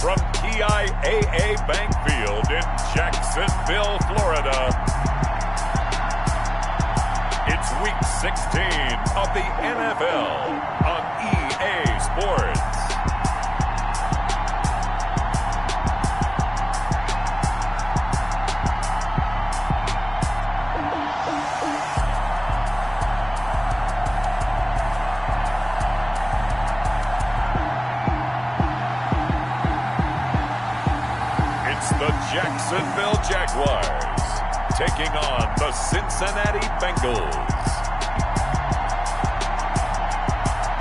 from TIAA Bank Field in Jacksonville, Florida. It's Week 16 of the NFL on EA Sports. The Jacksonville Jaguars taking on the Cincinnati Bengals.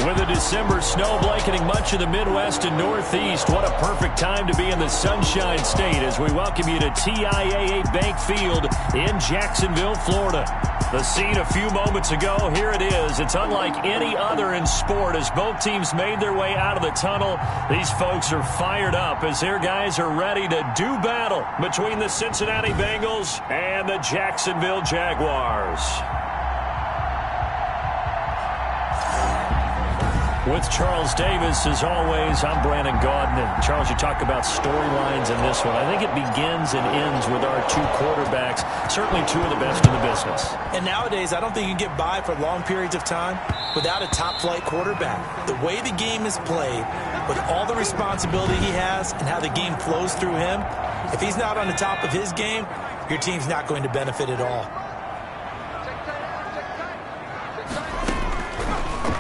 With a December snow blanketing much of the Midwest and Northeast, what a perfect time to be in the Sunshine State as we welcome you to TIAA Bank Field in Jacksonville, Florida. The scene a few moments ago, here it is. It's unlike any other in sport as both teams made their way out of the tunnel. These folks are fired up as their guys are ready to do battle between the Cincinnati Bengals and the Jacksonville Jaguars. With Charles Davis, as always, I'm Brandon Gaudin. And Charles, you talk about storylines in this one. I think it begins and ends with our two quarterbacks, certainly two of the best in the business. And nowadays, I don't think you can get by for long periods of time without a top-flight quarterback. The way the game is played, with all the responsibility he has and how the game flows through him, if he's not on the top of his game, your team's not going to benefit at all.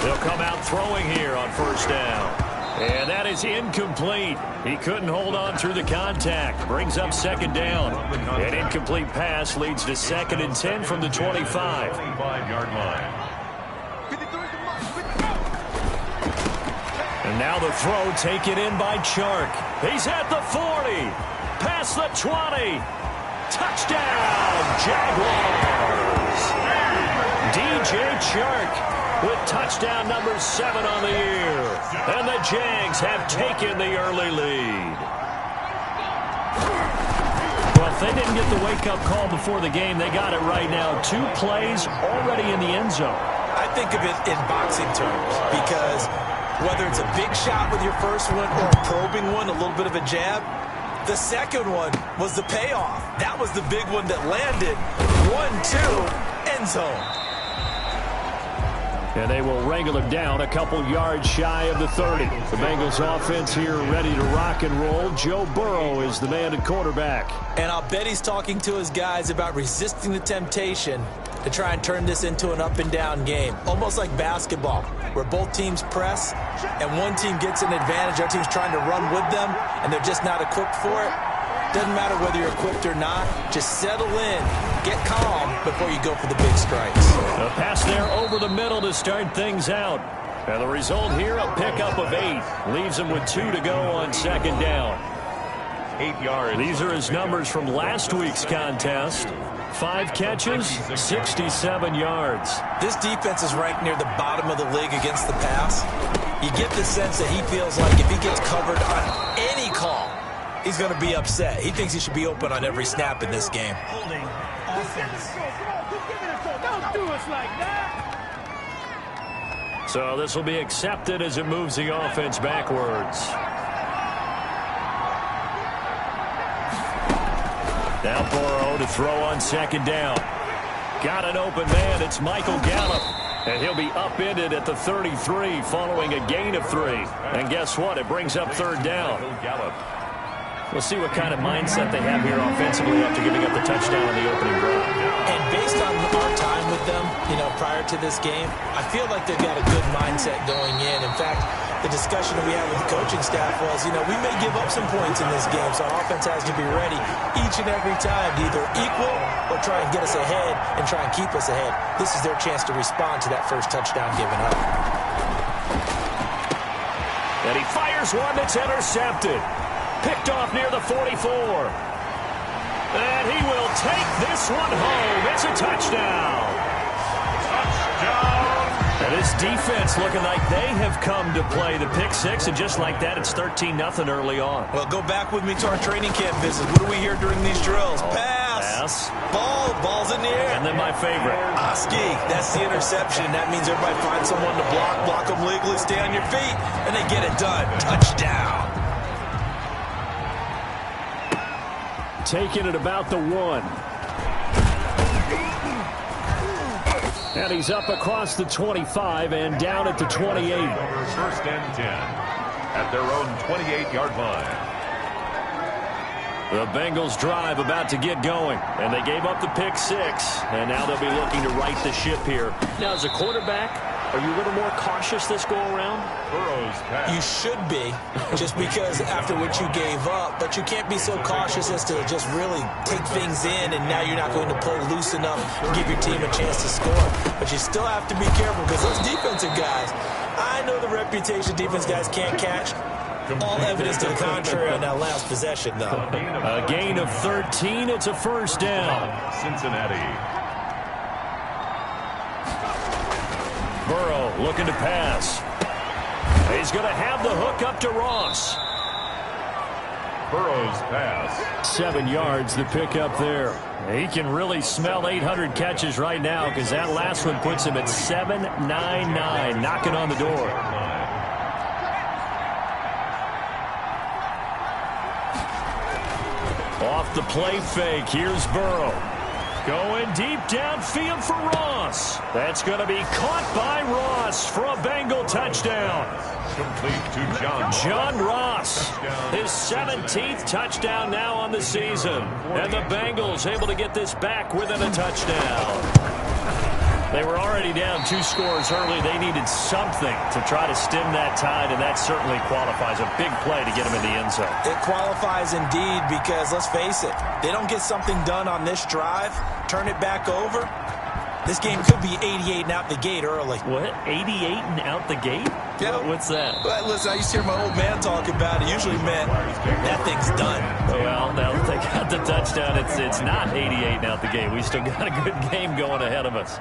They'll come out throwing here on first down. And that is incomplete. He couldn't hold on through the contact. Brings up second down. An incomplete pass leads to 2nd and 10 from the 25. 25-yard line. And now the throw taken in by Chark. He's at the 40. Past the 20. Touchdown, Jaguars. DJ Chark with touchdown number 7 on the year. And the Jags have taken the early lead. Well, if they didn't get the wake-up call before the game, they got it right now. 2 plays already in the end zone. I think of it in boxing terms because whether it's a big shot with your first one or a probing one, a little bit of a jab, the second one was the payoff. That was the big one that landed. 1-2, end zone. And they will wrangle him down a couple yards shy of the 30. The Bengals offense here ready to rock and roll. Joe Burrow is the man at quarterback. And I'll bet he's talking to his guys about resisting the temptation to try and turn this into an up-and-down game. Almost like basketball, where both teams press, and one team gets an advantage, other team's trying to run with them, and they're just not equipped for it. Doesn't matter whether you're equipped or not. Just settle in, get calm before you go for the big strikes. A pass there over the middle to start things out. And the result here, a pickup of 8. Leaves him with 2 to go on second down. 8 yards. These are his numbers from last week's contest. 5 catches, 67 yards. This defense is ranked near the bottom of the league against the pass. You get the sense that he feels like if he gets covered on any call, he's going to be upset. He thinks he should be open on every snap in this game. Holding offense. Don't do us like that. So this will be accepted as it moves the offense backwards. Now Burrow to throw on second down. Got an open man. It's Michael Gallup. And he'll be upended at the 33 following a gain of 3. And guess what? It brings up third down. Gallup. We'll see what kind of mindset they have here offensively after giving up the touchdown on the opening drive. And based on our time with them, prior to this game, I feel like they've got a good mindset going in. In fact, the discussion that we had with the coaching staff was, we may give up some points in this game, so our offense has to be ready each and every time to either equal or try and get us ahead and try and keep us ahead. This is their chance to respond to that first touchdown given up. And he fires one that's intercepted. Picked off near the 44. And he will take this one home. It's a touchdown. Touchdown. And his defense looking like they have come to play the pick 6. And just like that, it's 13-0 early on. Well, go back with me to our training camp visit. What do we hear during these drills? Pass. Ball's in the air. And then my favorite. Oski, that's the interception. That means everybody finds someone to block them legally, stay on your feet, and they get it done. Touchdown. taken at about the 1. And he's up across the 25 and down at the 28. First and 10 at their own 28-yard line. The Bengals drive about to get going, and they gave up the pick 6, and now they'll be looking to right the ship here. Now, as a quarterback, are you a little more cautious this go-around? Burrow's pass. You should be, just because after what you gave up, but you can't be so cautious as to just really take things in, and now you're not going to play loose enough to give your team a chance to score. But you still have to be careful, because those defensive guys, I know the reputation defense guys can't catch. All evidence to the contrary on that last possession, though. A gain of 13. It's a first down. Cincinnati. Burrow looking to pass. He's going to have the hook up to Ross. Burrow's pass. 7 yards, the pick up there. He can really smell 800 catches right now because that last one puts him at 799, knocking on the door. Off the play fake, here's Burrow. Going deep downfield for Ross. That's going to be caught by Ross for a Bengal touchdown. Complete to John Ross, his 17th touchdown now on the season. And the Bengals able to get this back within a touchdown. They were already down 2 scores early. They needed something to try to stem that tide, and that certainly qualifies. A big play to get them in the end zone. It qualifies indeed because, let's face it, they don't get something done on this drive, turn it back over, this game could be 88 and out the gate early. What? 88 and out the gate? Yeah. What's that? But listen, I used to hear my old man talk about it. Usually meant that thing's done. Well, now that they got the touchdown, it's not 88 and out the gate. We still got a good game going ahead of us.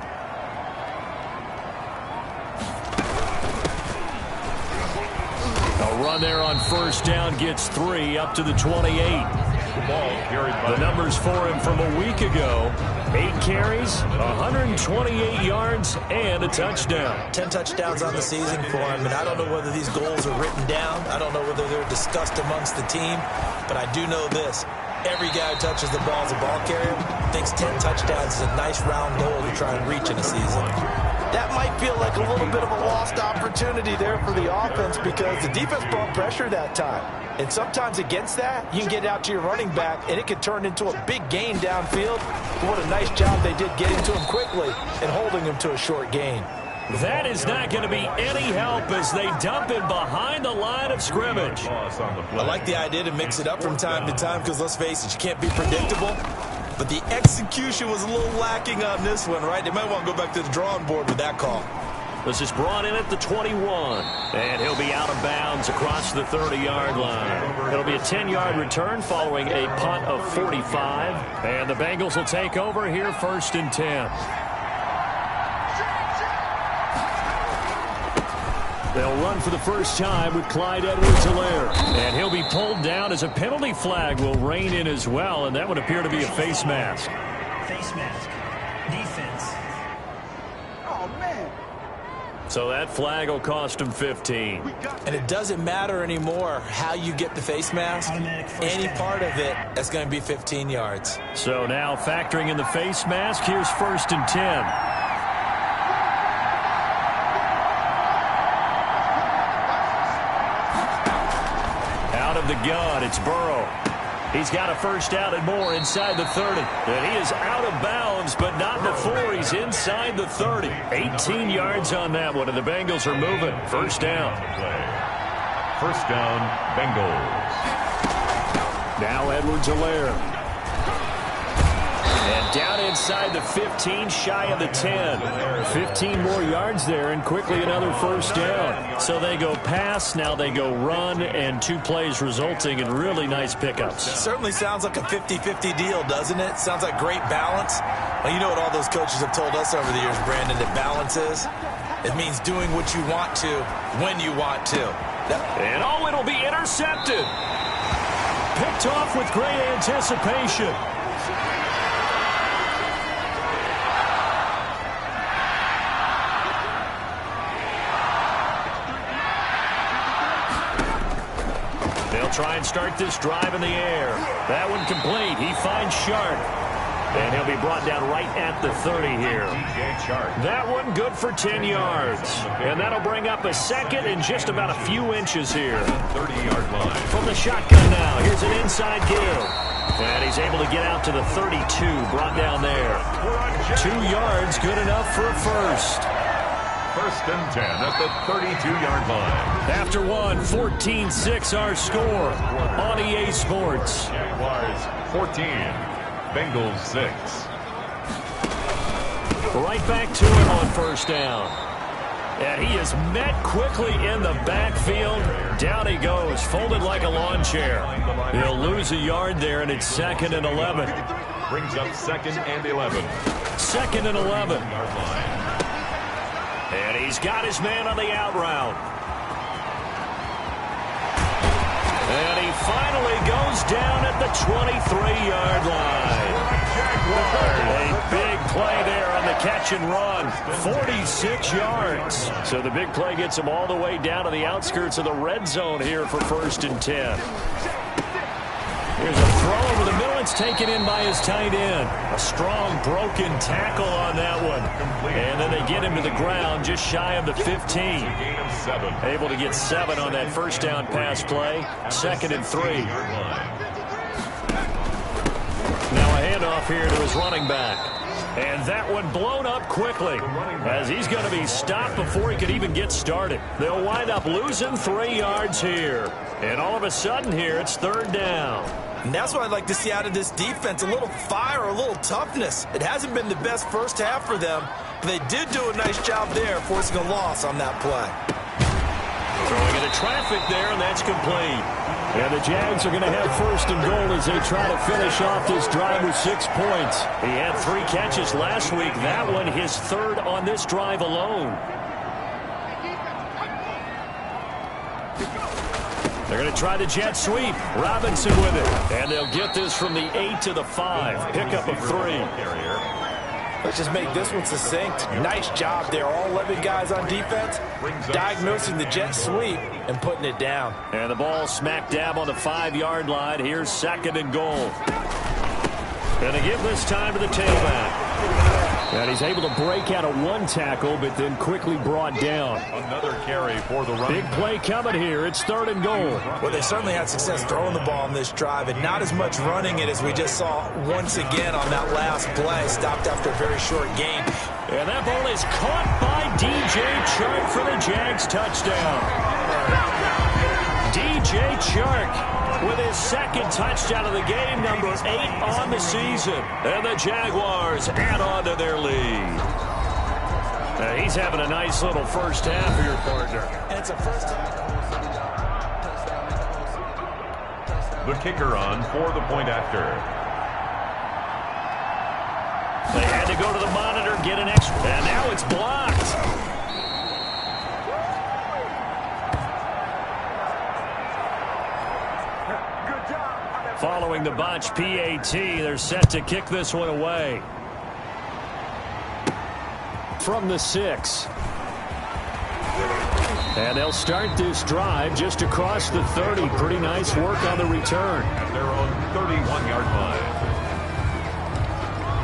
A run there on first down gets 3 up to the 28. The numbers for him from a week ago: 8 carries, 128 yards, and a touchdown. 10 touchdowns on the season for him, and I don't know whether these goals are written down. I don't know whether they're discussed amongst the team, but I do know this. Every guy who touches the ball as a ball carrier thinks 10 touchdowns is a nice round goal to try and reach in a season. That might feel like a little bit of a lost opportunity there for the offense because the defense brought pressure that time. And sometimes against that, you can get out to your running back, and it can turn into a big gain downfield. But what a nice job they did getting to him quickly and holding him to a short gain. That is not going to be any help as they dump him behind the line of scrimmage. I like the idea to mix it up from time to time because, let's face it, you can't be predictable. But the execution was a little lacking on this one, right? They might want to go back to the drawing board with that call. This is brought in at the 21. And he'll be out of bounds across the 30-yard line. It'll be a 10-yard return following a punt of 45. And the Bengals will take over here first and 10. They'll run for the first time with Clyde Edwards-Helaire. And he'll be pulled down as a penalty flag will rein in as well, and that would appear to be a face mask. Face mask. Defense. Oh, man. So that flag will cost him 15. And it doesn't matter anymore how you get the face mask. Any part of it, that's going to be 15 yards. So now factoring in the face mask, here's first and 10. The gun, it's Burrow. He's got a first down and more inside the 30. And he is out of bounds, but not before he's inside the 30. 18 yards on that one, and the Bengals are moving. First down. First down, Bengals. Now Edwards-Helaire. And down inside the 15, shy of the 10. 15 more yards there, and quickly another first down. So they go pass, now they go run, and 2 plays resulting in really nice pickups. It certainly sounds like a 50-50 deal, doesn't it? Sounds like great balance. Well, you know what all those coaches have told us over the years, Brandon, that balance is? It means doing what you want to, when you want to. And it'll be intercepted. Picked off with great anticipation. try and start this drive in the air. That one complete. He finds Sharp. And he'll be brought down right at the 30 here. That one good for 10 yards. And that'll bring up a second and just about a few inches here. 30-yard line. From the shotgun now, here's an inside give. And he's able to get out to the 32, brought down there. 2 yards, good enough for a first. First and 10 at the 32-yard line. After one, 14-6 our score on EA Sports. Jaguars 14, Bengals 6. Right back to him on first down. And he is met quickly in the backfield. Down he goes, folded like a lawn chair. He'll lose a yard there, and it's 2nd and 11. Brings up 2nd and 11. 2nd and 11. And he's got his man on the out route. And he finally goes down at the 23-yard line. A big play there on the catch and run. 46 yards. So the big play gets him all the way down to the outskirts of the red zone here for 1st and 10. Here's a throw over the middle. It's taken in by his tight end. A strong broken tackle on that one. And then they get him to the ground just shy of the 15. Able to get 7 on that first down pass play. 2nd and 3. Now a handoff here to his running back. And that one blown up quickly as he's going to be stopped before he could even get started. They'll wind up losing 3 yards here. And all of a sudden here, it's 3rd down. And that's what I'd like to see out of this defense, a little fire, a little toughness. It hasn't been the best first half for them, but they did do a nice job there forcing a loss on that play. Throwing into traffic there, and that's complete. And the Jags are going to have 1st and goal as they try to finish off this drive with 6 points. He had 3 catches last week. That one his 3rd on this drive alone. They're going to try the jet sweep. Robinson with it. And they'll get this from the 8 to the 5. Pickup of 3. Let's just make this one succinct. Nice job there. All 11 guys on defense diagnosing the jet sweep and putting it down. And the ball smack dab on the 5-yard line. Here's 2nd and goal. And they give this time to the tailback. And he's able to break out of 1 tackle, but then quickly brought down. Another carry for the run. Big play coming here. It's 3rd and goal. Well, they certainly had success throwing the ball on this drive, and not as much running it as we just saw once again on that last play. Stopped after a very short gain. And that ball is caught by DJ Chark for the Jags touchdown. DJ Chark with his 2nd touchdown of the game, number 8 on the season. And the Jaguars add on to their lead. He's having a nice little first half for your partner. And it's a first time. The kicker on for the point after. They had to go to the monitor, get an extra, and now it's blocked. Following the botch PAT, they're set to kick this one away. From the 6. And they'll start this drive just across the 30. Pretty nice work on the return. At their own 31-yard line.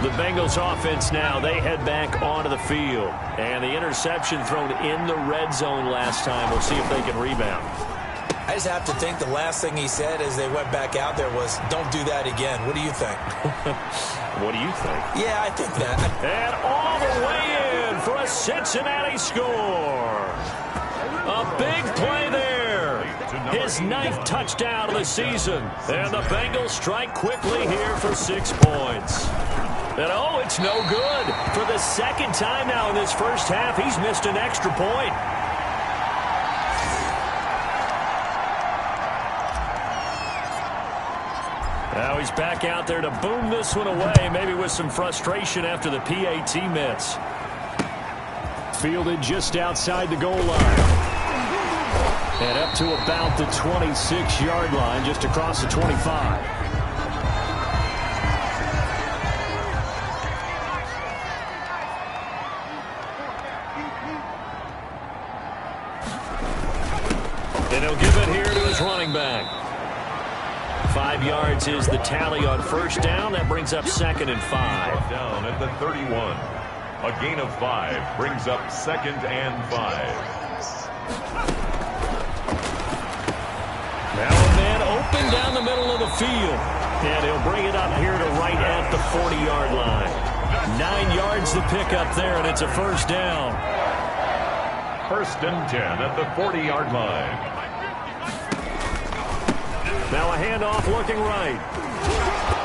The Bengals offense now, they head back onto the field. And the interception thrown in the red zone last time. We'll see if they can rebound. I just have to think the last thing he said as they went back out there was, don't do that again. What do you think? What do you think? Yeah, I think that. And all the way in for a Cincinnati score. A big play there. His 9th touchdown of the season. And the Bengals strike quickly here for 6 points. And oh, it's no good. For the 2nd time now in this first half, he's missed an extra point. Now he's back out there to boom this one away, maybe with some frustration after the PAT miss. Fielded just outside the goal line. And up to about the 26-yard line, just across the 25. And he'll give it here to his running back. 5 yards is the tally on first down. That brings up 2nd and 5. Down at the 31. A gain of 5 brings up 2nd and 5. Now a man open down the middle of the field. And he'll bring it up here to right at the 40-yard line. 9 yards to pick up there, and it's a first down. 1st and 10 at the 40-yard line. Now a handoff looking right.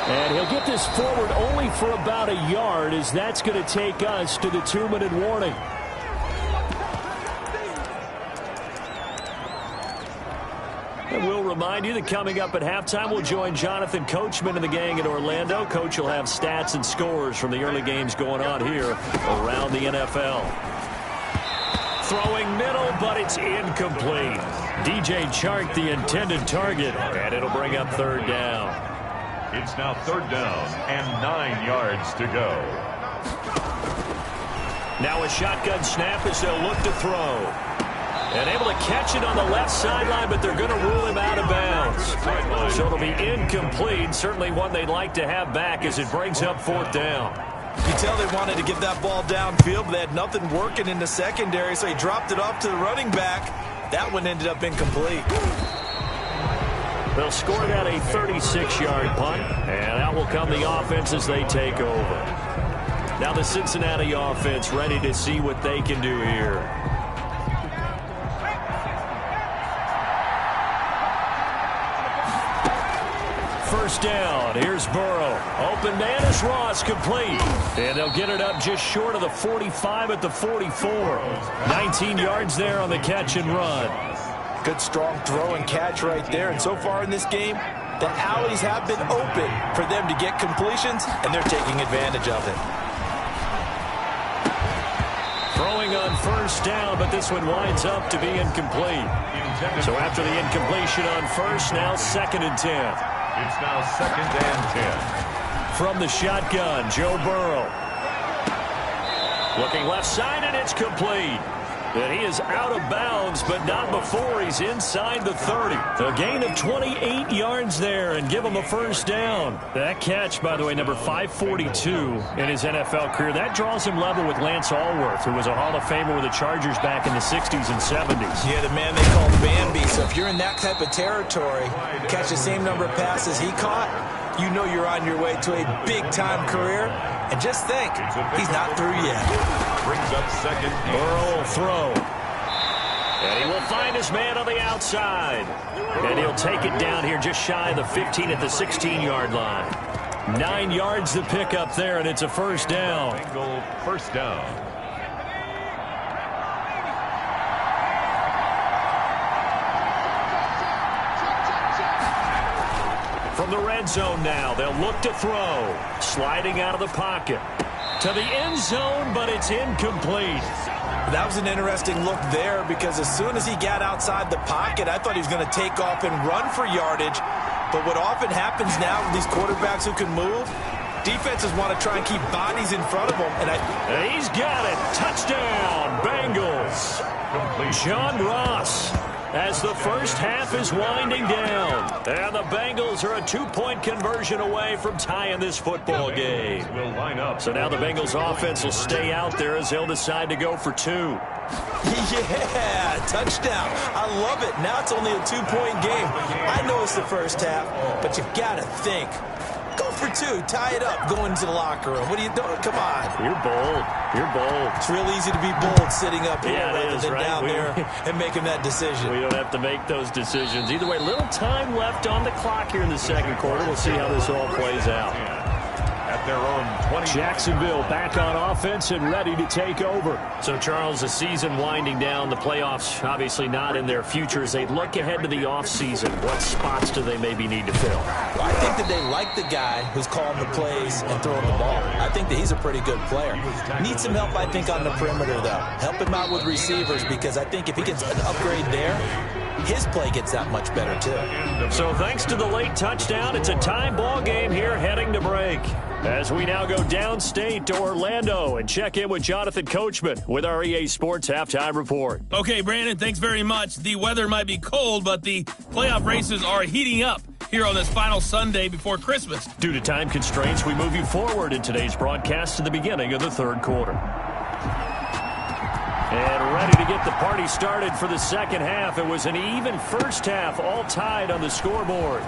And he'll get this forward only for about a yard, as that's going to take us to the 2-minute warning. And we'll remind you that coming up at halftime, we'll join Jonathan Coachman and the gang in Orlando. Coach will have stats and scores from the early games going on here around the NFL. Throwing middle, but it's incomplete. DJ Chark, the intended target, and it'll bring up 3rd down. It's now 3rd down and 9 yards to go. Now a shotgun snap as they'll look to throw. And able to catch it on the left sideline, but they're going to rule him out of bounds. So it'll be incomplete. Certainly one they'd like to have back as it brings up 4th down. You tell they wanted to get that ball downfield, but they had nothing working in the secondary, so he dropped it off to the running back. That one ended up incomplete. They'll score that a 36-yard punt, and out will come the offense as they take over. Now the Cincinnati offense ready to see what they can do here. First down. Here's Burrow. Open man is Ross, complete. And they'll get it up just short of the 45 at the 44. 19 yards there on the catch and run. Good strong throw and catch right there. And so far in this game, the alleys have been open for them to get completions, and they're taking advantage of it. Throwing on first down, but this one winds up to be incomplete. So after the incompletion on first, now 2nd and 10. It's now 2nd and 10. From the shotgun, Joe Burrow. Looking left side, and it's complete. And he is out of bounds, but not before he's inside the 30. A gain of 28 yards there and give him a first down. That catch, by the way, number 542 in his NFL career. That draws him level with Lance Allworth, who was a Hall of Famer with the Chargers back in the 60s and 70s. Yeah, the man they called Bambi. So if you're in that type of territory, catch the same number of passes he caught, you know you're on your way to a big-time career. And just think, he's not through yet. Brings up 2nd. Burrow will throw. And he will find his man on the outside. And he'll take it down here just shy of the 15 at the 16-yard line. 9 yards to pick up there, and it's a first down. Bengal first down. From the red zone now, they'll look to throw. Sliding out of the pocket. To the end zone, but it's incomplete. That was an interesting look there because as soon as he got outside the pocket, I thought he was going to take off and run for yardage. But what often happens now with these quarterbacks who can move, defenses want to try and keep bodies in front of them. And he's got it. Touchdown, Bengals. John Ross. As the first half is winding down. And the Bengals are a 2-point conversion away from tying this football game. Will line up. So now the Bengals offense will stay out there as they'll decide to go for 2. Yeah, touchdown. I love it. Now it's only a 2-point game. I know it's the first half, but you've got to think. Go for 2. Tie it up. Go into the locker room. What are you doing? Come on. You're bold. You're bold. It's real easy to be bold sitting up here rather than right? down there and making that decision. We don't have to make those decisions. Either way, little time left on the clock here in the second quarter. We'll see how this all plays out. At their own 20. Jacksonville back on offense and ready to take over. So, Charles, the season winding down, the playoffs obviously not in their future. As they look ahead to the offseason, what spots do they maybe need to fill? Well, I think that they like the guy who's calling the plays and throwing the ball. I think that he's a pretty good player. Needs some help, I think, on the perimeter, though. Help him out with receivers because I think if he gets an upgrade there, his play gets that much better, too. So thanks to the late touchdown, it's a tie ball game here heading to break. As we now go downstate to Orlando and check in with Jonathan Coachman with our EA Sports Halftime Report. Okay, Brandon, thanks very much. The weather might be cold, but the playoff races are heating up. here on this final Sunday before Christmas. Due to time constraints, we move you forward in today's broadcast to the beginning of the third quarter. And ready to get the party started for the second half. It was an even first half, all tied on the scoreboard.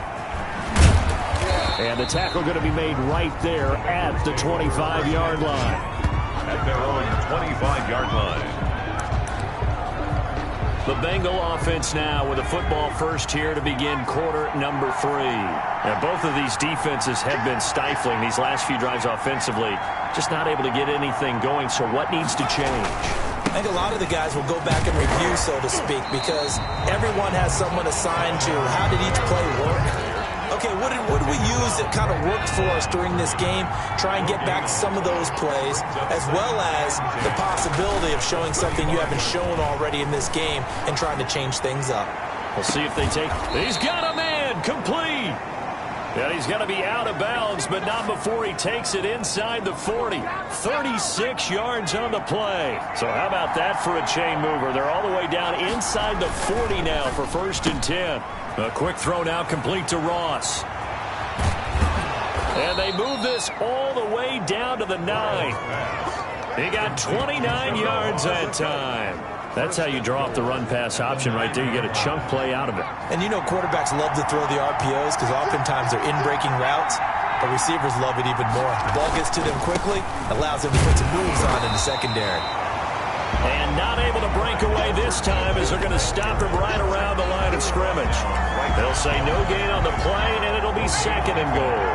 And the tackle going to be made right there at the 25-yard line. At their own 25-yard line. The Bengal offense now with a football first here to begin quarter number 3. Now, both of these defenses have been stifling these last few drives offensively. Just not able to get anything going, so what needs to change? I think a lot of the guys will go back and review, so to speak, because everyone has someone assigned to how did each play work. Okay, what did we use that kind of worked for us during this game? Try and get back some of those plays, as well as the possibility of showing something you haven't shown already in this game and trying to change things up. We'll see if they take... He's got a man! Complete! And he's going to be out of bounds, but not before he takes it inside the 40. 36 yards on the play. So how about that for a chain mover? They're all the way down inside the 40 now for 1st and 10. A quick throw now complete to Ross. And they move this all the way down to the 9. He got 29 yards that time. That's how you draw up the run-pass option right there. You get a chunk play out of it. And you know quarterbacks love to throw the RPOs because oftentimes they're in-breaking routes. But receivers love it even more. The ball gets to them quickly, allows them to put some moves on in the secondary. And not able to break away this time as they're going to stop him right around the line of scrimmage. They'll say no gain on the play, and it'll be 2nd and goal.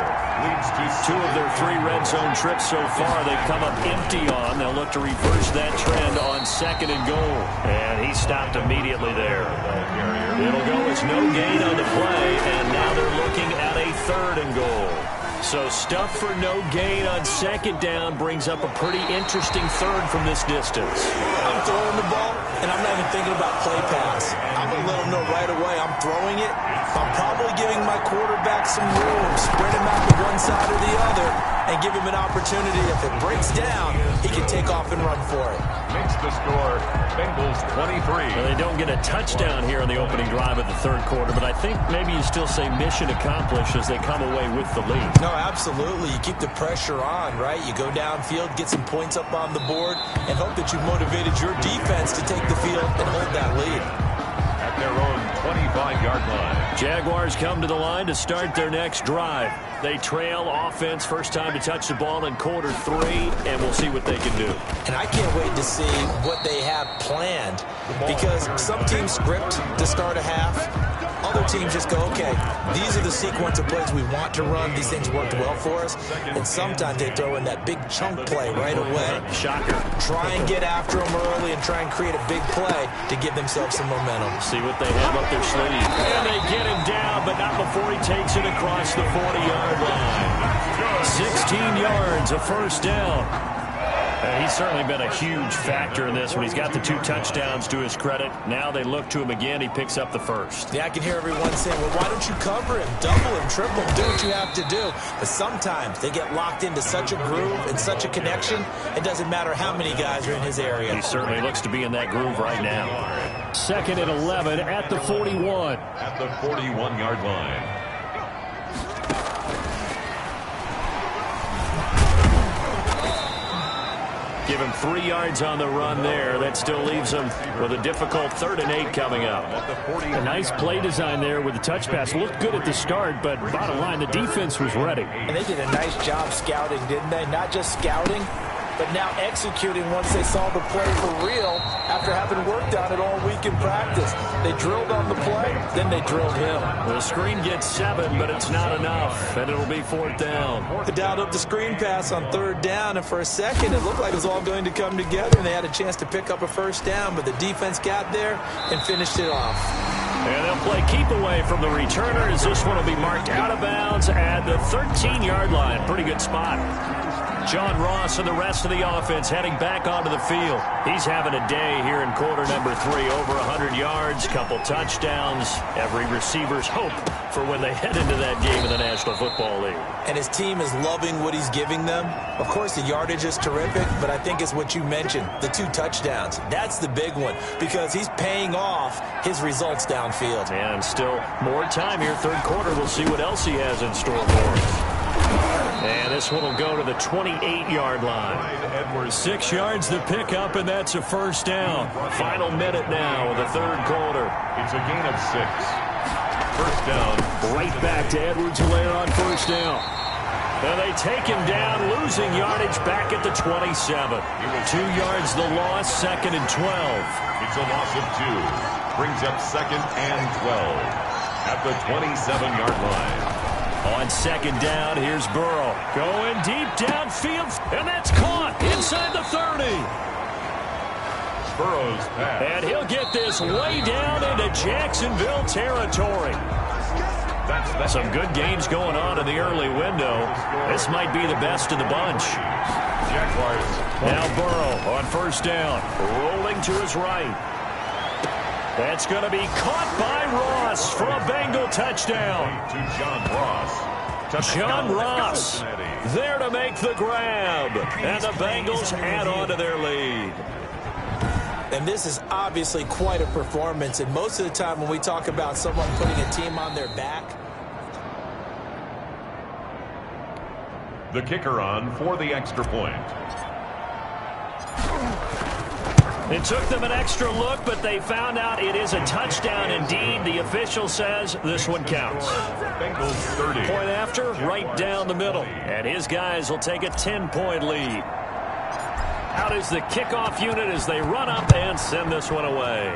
2 of their 3 red zone trips so far they've come up empty on. They'll look to reverse that trend on 2nd and goal. And he stopped immediately there. It'll go as no gain on the play, and now they're looking at a 3rd and goal. So stuff for no gain on 2nd down brings up a pretty interesting 3rd from this distance. I'm throwing the ball, and I'm not even thinking about play pass. I'm going to let them know right away I'm throwing it. I'm probably giving my quarterback some room, spread him out to one side or the other, and give him an opportunity. If it breaks down, he can take off and run for it. Makes the score, Bengals 23. Well, they don't get a touchdown here on the opening drive of the 3rd quarter, but I think maybe you still say mission accomplished as they come away with the lead. No, absolutely. You keep the pressure on, right? You go downfield, get some points up on the board, and hope that you motivated your defense to take the field and hold that lead. At their own 25-yard line. Jaguars come to the line to start their next drive. They trail offense, first time to touch the ball in quarter 3, and we'll see what they can do. And I can't wait to see what they have planned, because some teams script to start a half. Other teams just go, okay, these are the sequence of plays we want to run. These things worked well for us. And sometimes they throw in that big chunk play right away. Shocker. Try and get after them early and try and create a big play to give themselves some momentum. See what they have up their sleeve. And they get him down, but not before he takes it across the 40-yard line. 16 yards, a 1st down. He's certainly been a huge factor in this one. He's got the 2 touchdowns to his credit. Now they look to him again. He picks up the 1st. Yeah, I can hear everyone saying, well, why don't you cover him, double him, triple him, do what you have to do. But sometimes they get locked into such a groove and such a connection, it doesn't matter how many guys are in his area. He certainly looks to be in that groove right now. 2nd and 11 at the 41. At the 41-yard line. Give him 3 yards on the run there. That still leaves him with a difficult 3rd and 8 coming up. A nice play design there with the touch pass. Looked good at the start, but bottom line, the defense was ready. And they did a nice job scouting, didn't they? Not just scouting, but now executing once they saw the play for real after having worked on it all week in practice. They drilled on the play, then they drilled him. The screen gets 7, but it's not enough, and it'll be 4th down. They dialed up the screen pass on 3rd down, and for a second it looked like it was all going to come together, and they had a chance to pick up a 1st down, but the defense got there and finished it off. And they'll play keep away from the returner as this one will be marked out of bounds at the 13-yard line. Pretty good spot. John Ross and the rest of the offense heading back onto the field. He's having a day here in quarter number 3. Over 100 yards, couple touchdowns. Every receiver's hope for when they head into that game in the national National Football League. And his team is loving what he's giving them. Of course, the yardage is terrific, but I think it's what you mentioned, the 2 touchdowns. That's the big one because he's paying off his results downfield. And still more time here. Third quarter, we'll see what else he has in store for us. And this one will go to the 28-yard line. 6 yards the pickup, and that's a first down. Final minute now of the third quarter. It's a gain of 6. First down. Right back to Edwards-Helaire on first down. And they take him down, losing yardage back at the 27. 2 yards the loss, second and 12. It's a loss of 2. Brings up second and 12 at the 27-yard line. On second down, here's Burrow. Going deep downfield, and that's caught inside the 30. Burrow's pass. And he'll get this way down into Jacksonville territory. Some good games going on in the early window. This might be the best of the bunch. Jaguars. Now Burrow on first down, rolling to his right. That's going to be caught by Ross for a Bengal touchdown. To John Ross. John Ross there to make the grab. And the Bengals add on to their lead. And this is obviously quite a performance. And most of the time when we talk about someone putting a team on their back, the kicker on for the extra point. It took them an extra look, but they found out it is a touchdown indeed. The official says this one counts. Bengals 30. Point after, right down the middle. And his guys will take a 10-point lead. Out is the kickoff unit as they run up and send this one away.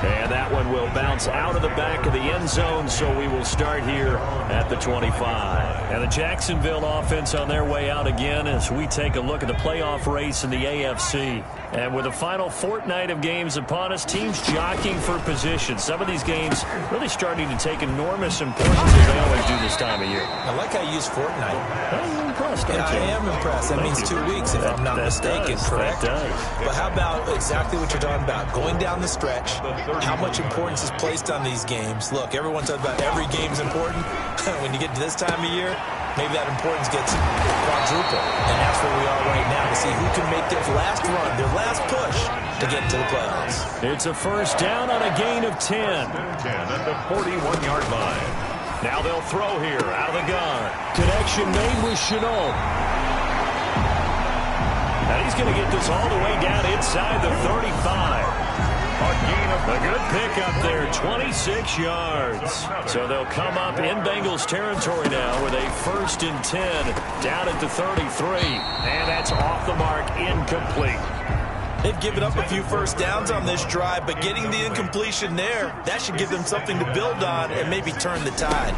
And that one will bounce out of the back of the end zone, so we will start here at the 25. And the Jacksonville offense on their way out again as we take a look at the playoff race in the AFC. And with the final fortnight of games upon us, teams jockeying for position. Some of these games really starting to take enormous importance as they always do this time of year. I like how you use fortnight. I'm impressed, aren't you? I am impressed. That means 2 weeks, if I'm not mistaken, correct? That does. But how about exactly what you're talking about? Going down the stretch, how much importance is placed on these games. Look, everyone talks about every game's important. When you get to this time of year, maybe that importance gets quadruple. And that's where we are right now to see who can make their last run, their last push to get into the playoffs. It's a first down on a gain of 10. 10 at the 41-yard line. Now they'll throw here out of the gun. Connection made with Chenault. Now he's going to get this all the way down inside the 35. A good pickup there, 26 yards. So they'll come up in Bengals territory now with a first and 10 down at the 33. And that's off the mark, incomplete. They've given up a few first downs on this drive, but getting the incompletion there, that should give them something to build on and maybe turn the tide.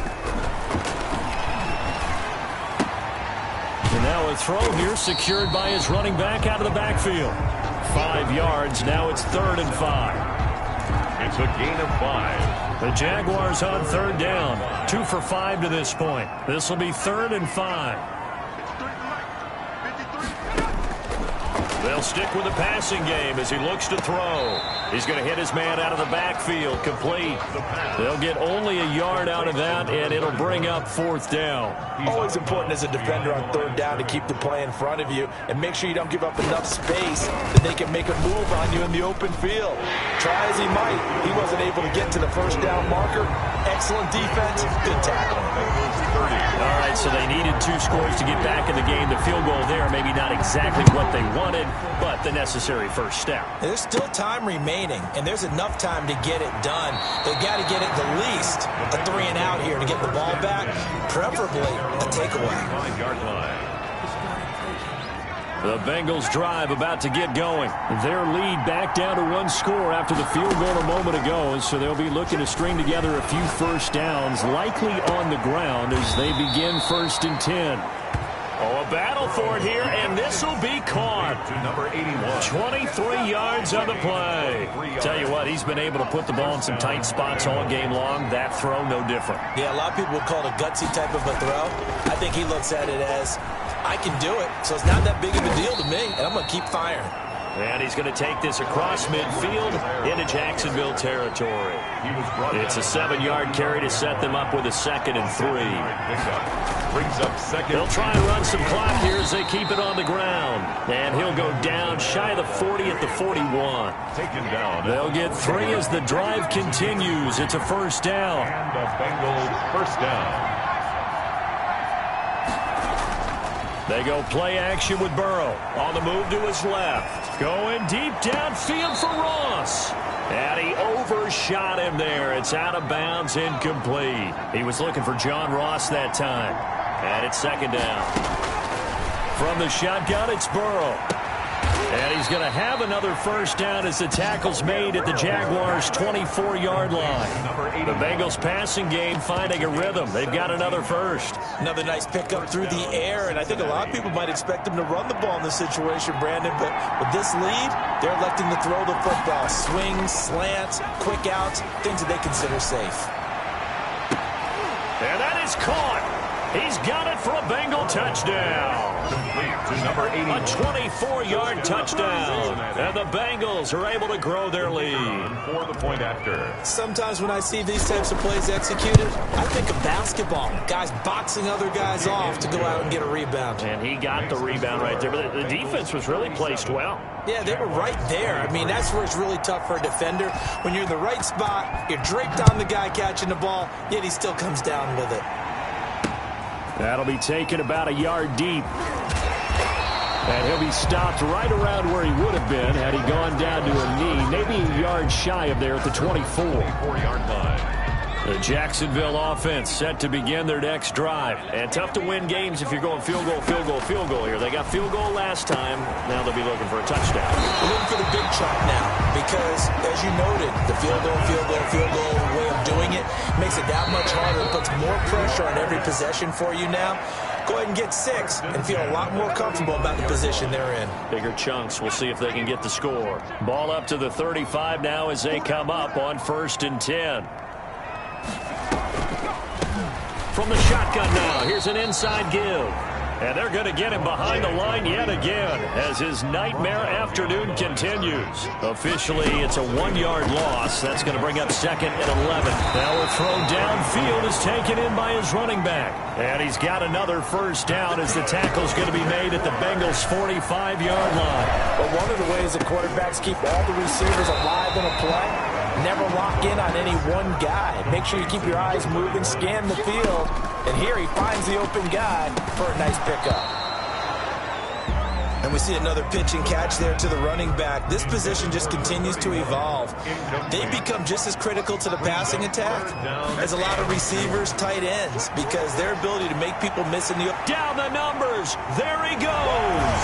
And now a throw here secured by his running back out of the backfield. 5 yards, now it's 3rd and 5. It's a gain of 5. The Jaguars on third down. 2 for 5 to this point. This will be 3rd and 5. They'll stick with the passing game as he looks to throw. He's going to hit his man out of the backfield, complete. They'll get only a yard out of that, and it'll bring up 4th down. Always important as a defender on 3rd down to keep the play in front of you and make sure you don't give up enough space that they can make a move on you in the open field. Try as he might, he wasn't able to get to the first down marker. Excellent defense, good tackling. All right, so they needed 2 scores to get back in the game. The field goal there, maybe not exactly what they wanted, but the necessary first step. There's still time remaining, and there's enough time to get it done. They've got to get it the least a 3 and out here to get the ball back, preferably a takeaway. 9-yard line. The Bengals drive about to get going. Their lead back down to 1 score after the field goal a moment ago, so they'll be looking to string together a few first downs, likely on the ground as they begin 1st and 10. Oh, a battle for it here, and this will be caught. To number 81. 23 yards on the play. Tell you what, he's been able to put the ball in some tight spots all game long. That throw, no different. Yeah, a lot of people would call it a gutsy type of a throw. I think he looks at it as, I can do it, so it's not that big of a deal to me, and I'm going to keep firing. And he's going to take this across midfield into Jacksonville territory. It's a 7-yard carry to set them up with a 2nd and 3. Brings up second. They'll try and run some clock here as they keep it on the ground. And he'll go down shy of the 40 at the 41. Taken down. They'll get 3 as the drive continues. It's a first down. And the Bengals first down. They go play action with Burrow. On the move to his left. Going deep downfield for Ross. And he overshot him there. It's out of bounds, incomplete. He was looking for John Ross that time. And it's 2nd down. From the shotgun, it's Burrow. And he's going to have another first down as the tackle's made at the Jaguars' 24-yard line. The Bengals passing game finding a rhythm. They've got another first. Another nice pickup through the air, and I think a lot of people might expect him to run the ball in this situation, Brandon, but with this lead, they're electing to throw the football. Swings, slants, quick outs, things that they consider safe. And that is caught. He's got it for a Bengal touchdown. Complete to number 80. A 24-yard touchdown. And the Bengals are able to grow their lead. For the point after. Sometimes when I see these types of plays executed, I think of basketball. Guys boxing other guys off to go out and get a rebound. And he got the rebound right there. But the defense was really placed well. Yeah, they were right there. I mean, that's where it's really tough for a defender. When you're in the right spot, you're draped on the guy catching the ball, yet he still comes down with it. That'll be taken about a yard deep. And he'll be stopped right around where he would have been had he gone down to a knee, maybe a yard shy of there at the 24. 24-yard line. The Jacksonville offense set to begin their next drive. And tough to win games if you're going field goal, field goal, field goal here. They got field goal last time. Now they'll be looking for a touchdown. We're looking for the big chunk now because, as you noted, the field goal way of doing it makes it that much harder. It puts more pressure on every possession for you now. Go ahead and get 6 and feel a lot more comfortable about the position they're in. Bigger chunks. We'll see if they can get the score. Ball up to the 35 now as they come up on 1st and 10. From the shotgun now, here's an inside give. And they're going to get him behind the line yet again as his nightmare afternoon continues. Officially, it's a 1-yard loss. That's going to bring up 2nd and 11. Now a throw downfield is taken in by his running back. And he's got another first down as the tackle's going to be made at the Bengals' 45-yard line. But one of the ways that quarterbacks keep all the receivers alive in a play, never lock in on any one guy. Make sure you keep your eyes moving, scan the field. And here he finds the open guy for a nice pickup. And we see another pitch and catch there to the running back. This position just continues to evolve. They become just as critical to the passing attack as a lot of receivers, tight ends, because their ability to make people miss in the... Down the numbers. There he goes.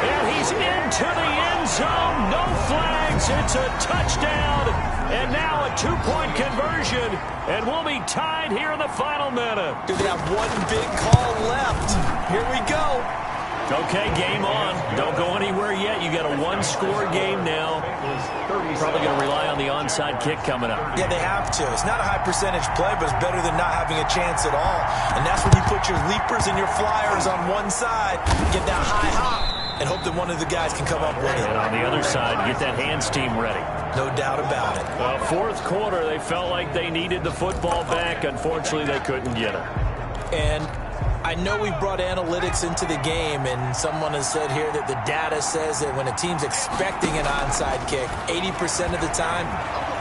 And he's into the end zone. No flags. It's a touchdown. And now a 2-point conversion. And we'll be tied here in the final minute. Do they have one big call left? Here we go. Okay, game on. Don't go anywhere yet. You got a 1-score game now. Probably going to rely on the onside kick coming up. Yeah, they have to. It's not a high percentage play, but it's better than not having a chance at all. And that's when you put your leapers and your flyers on one side, get that high hop, and hope that one of the guys can come up with it. And on the other side, get that hands team ready. No doubt about it. Well, 4th quarter, they felt like they needed the football back. Unfortunately, they couldn't get it. And I know we brought analytics into the game, and someone has said here that the data says that when a team's expecting an onside kick, 80% of the time,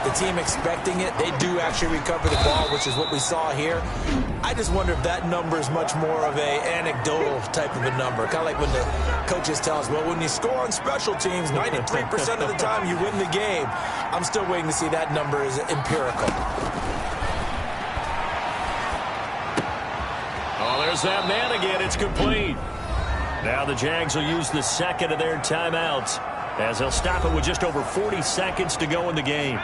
the team expecting it, they do actually recover the ball, which is what we saw here. I just wonder if that number is much more of a anecdotal type of a number. Kind of like when the coaches tell us, well, when you score on special teams, 93% of the time you win the game. I'm still waiting to see that number is empirical. Oh, there's that man again. It's complete. Now the Jags will use the 2nd of their timeouts as they'll stop it with just over 40 seconds to go in the game.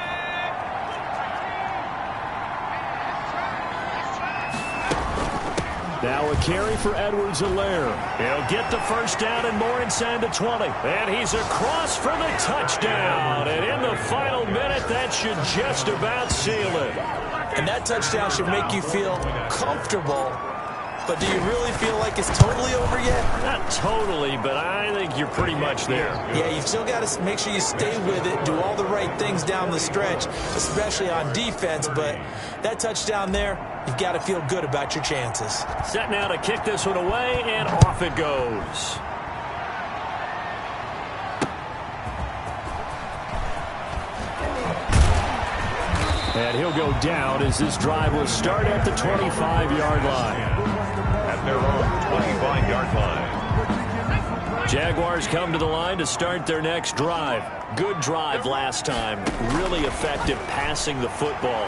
Now a carry for Edwards-Helaire. He'll get the first down and more inside the 20. And he's across for the touchdown. And in the final minute, that should just about seal it. And that touchdown should make you feel comfortable. but do you really feel like it's totally over yet? Not totally, but I think you're pretty much there. Yeah, you've still got to make sure you stay with it, do all the right things down the stretch, especially on defense, but that touchdown there, you've got to feel good about your chances. Set now to kick this one away, and off it goes. And he'll go down as this drive will start at the 25-yard line. At their own 25-yard line. Jaguars come to the line to start their next drive. Good drive last time. Really effective passing the football.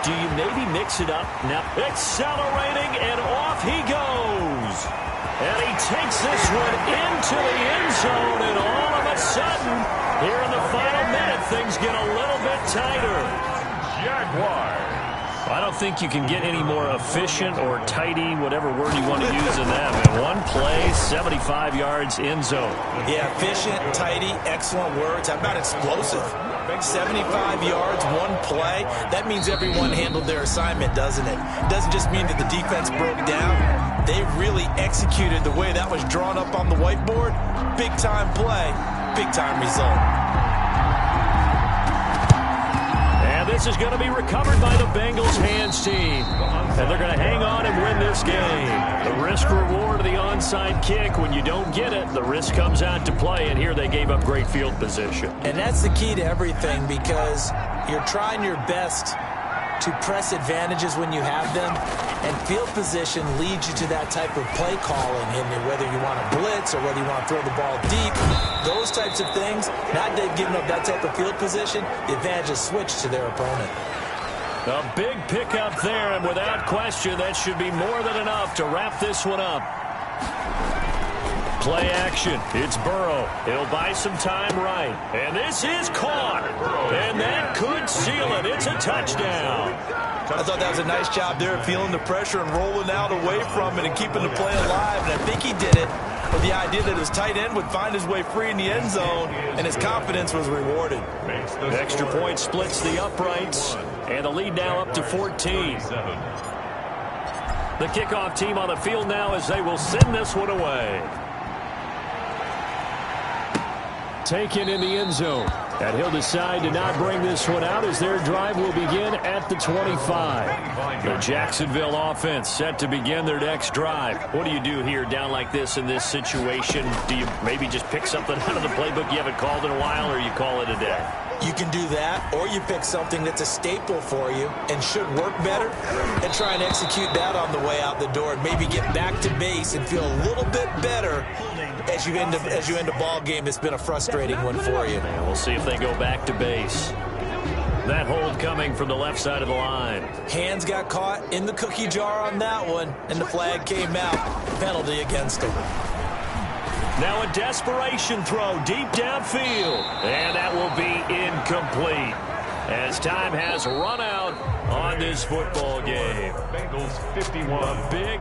Do you maybe mix it up? Now accelerating, and off he goes. And he takes this one into the end zone, and all of a sudden, here in the final minute, things get a little bit tighter. Jaguars. I don't think you can get any more efficient or tidy, whatever word you want to use in that. In one play, 75 yards end zone. Yeah, efficient, tidy, excellent words. How about explosive? 75 yards, one play. That means everyone handled their assignment, doesn't it? It doesn't just mean that the defense broke down. They really executed the way that was drawn up on the whiteboard. Big-time play, big-time result. This is going to be recovered by the Bengals hands team. And they're going to hang on and win this game. The risk-reward of the onside kick. When you don't get it, the risk comes out to play. And here they gave up great field position. And that's the key to everything, because you're trying your best to press advantages when you have them. And field position leads you to that type of play calling. And whether you want to blitz or whether you want to throw the ball deep, those types of things, now they've given up that type of field position, the advantage is switched to their opponent. A big pickup there, and without question, that should be more than enough to wrap this one up. Play action. It's Burrow. He'll buy some time right. And this is caught. And that could seal it. It's a touchdown. I thought that was a nice job there, feeling the pressure and rolling out away from it and keeping the play alive. And I think he did it with the idea that his tight end would find his way free in the end zone, and his confidence was rewarded. Extra point splits the uprights, and the lead now up to 14. The kickoff team on the field now as they will send this one away. Taken in the end zone. And he'll decide to not bring this one out as their drive will begin at the 25. The Jacksonville offense set to begin their next drive. What do you do here down like this in this situation? Do you maybe just pick something out of the playbook you haven't called in a while, or you call it a day? You can do that, or you pick something that's a staple for you and should work better and try and execute that on the way out the door and maybe get back to base and feel a little bit better as you end a ball game that's been a frustrating one for you. And we'll see if they go back to base. That hold coming from the left side of the line. Hands got caught in the cookie jar on that one, and the flag came out. Penalty against him. Now a desperation throw deep downfield. And that will be incomplete, as time has run out on this football game. Bengals 51. A big